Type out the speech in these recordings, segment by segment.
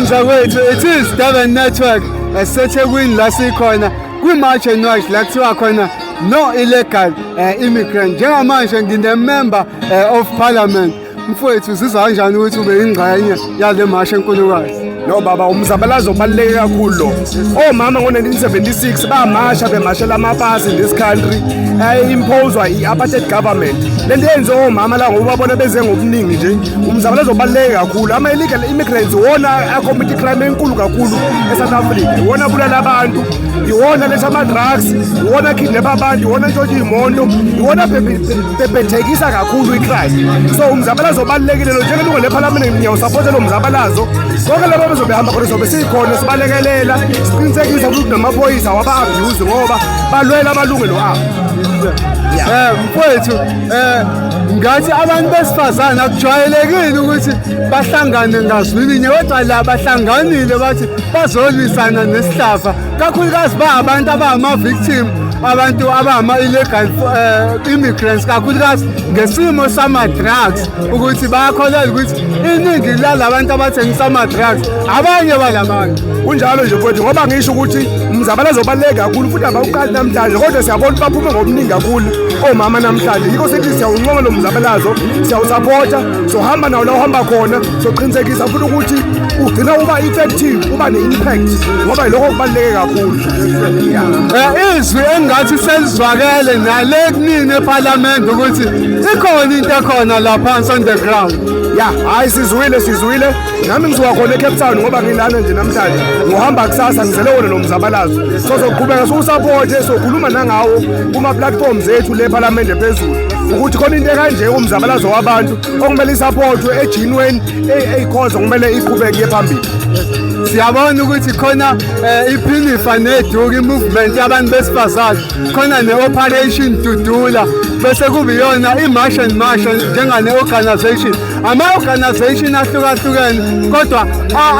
mzakwethu, it is Durban Network eseThekwini la sikhona kwi-March and March la kuthiwa khona no illegal immigrant. Njengamanje ngine-member of parliament. Mfowethu uzizwa kanjani ukuthi ube yingxenye yale march enkulukazi? No baba, umzabalazo obaluleke kakhulu lo. Omama ngo-1976 bamasha bemashela amapasi in this country imposwa i-apartheid government. Lento yenziwe omama la ngoba babona beze ngobuningi nje. Umzabalazo obaluleke kakhulu. Ama-illegal immigrants iwona a-commit crime enkulu kakhulu eSouth Africa. Iwona abulala abantu, iwona letha ama-drugs, iwona kidnap abantu, iwona ntshontsha iy'moto, iwona bebhethekisa kakhulu i-crime. So umzabalazo obalulekile lo, njengelungu lephalamende ngiyawusapotha lo mzabalazo. Konke labo behamba khona sobe sikhona sibalekelela siqinisekisa ukuthi namaphoyisa waba-abuse ngoba balwela amalungelo abo. Mfowethu ngathi abantu besifazane akujwayelekile ukuthi bahlangane ngazwilinye, kodwa la bahlanganile bathi bazolwisana nesihlava, kakhulukazi abantu abangama-victim, abantu abangama-illegal immigrants, kakhulukazi ngesimo sama-drugs, ukuthi bayakholela ukuthi iningi lalabantu abathengisa ama-drugs abanye balabantu. Kunjalo nje mfowethu, ngoba ngisho ukuthi umzabalazo obaluleke kakhulu futhi abawuqali namhlanje, kodwa siyabona ukuthi baphume ngobuningi kakhulu omama namhlanje. Yikho sithi siyawuncoma lo mzabalazo, siyawusapotha, sohamba nawo la uhamba khona, soqinisekisa futhi ukuthi ugcina uba effective, uba ne-impact, ngoba yilokho okubaluleke kakhulu. Izwi engathi selizwakele nale kunini eParliament ukuthi ikhona into ekhona la phansi on the ground. Hayi sizwile nami ngisuka khona eCape Town ngoba ngilana nje namhlanje, ngohamba kusasa ngizele wona lo mzabalazo. So soqhubeka siwusapothe, sokhuluma nangawo kuma-platforms ethu le Parliament ephezulu ukuthi khona into ekanje umzabalazo wabantu okumele isapotwe ejinweni ey'khozo kumele iqhubeke phambili. Siyabona ukuthi khona iphinifa neduka i-movement yabantu besifazane, khona ne-Operation Dudula, bese kube iyona i-March and March njengane-organization. Ama-organization ahlukahlukene kodwa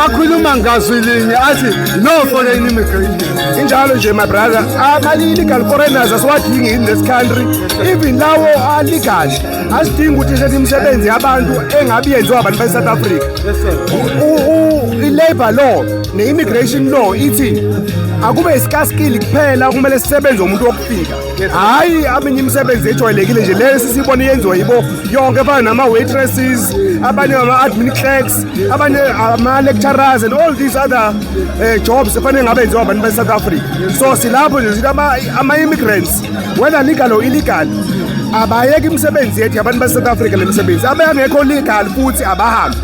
akhuluma ngazwilinye athi no foreign immigration. Injalo nje my brother, ama-illegal foreigners asiwadingi in this country, even lawo a-legal asidingi ukuthi ishethe imisebenzi yabantu engabi yenziwa abantu base-South Africa. I-labor law ne-immigration law ithi akube iskaskili kuphela kumele sisebenze umuntu wokufika, hhayi aminye imisebenzi ejwayelekile nje leyo sisibona yenziwa yibo yonke, efana nama-waitresses, abanye ama-admin clerks, abanye ama-lecturers and all these other jobs efanele ngabe yenziwa abantu base-South Africa. So silapho nje sithi ama-immigrants whether legal or illegal abayeke imisebenzi yethu yabantu base-South Africa, le misebenzi abengekho legal futhi abahambe.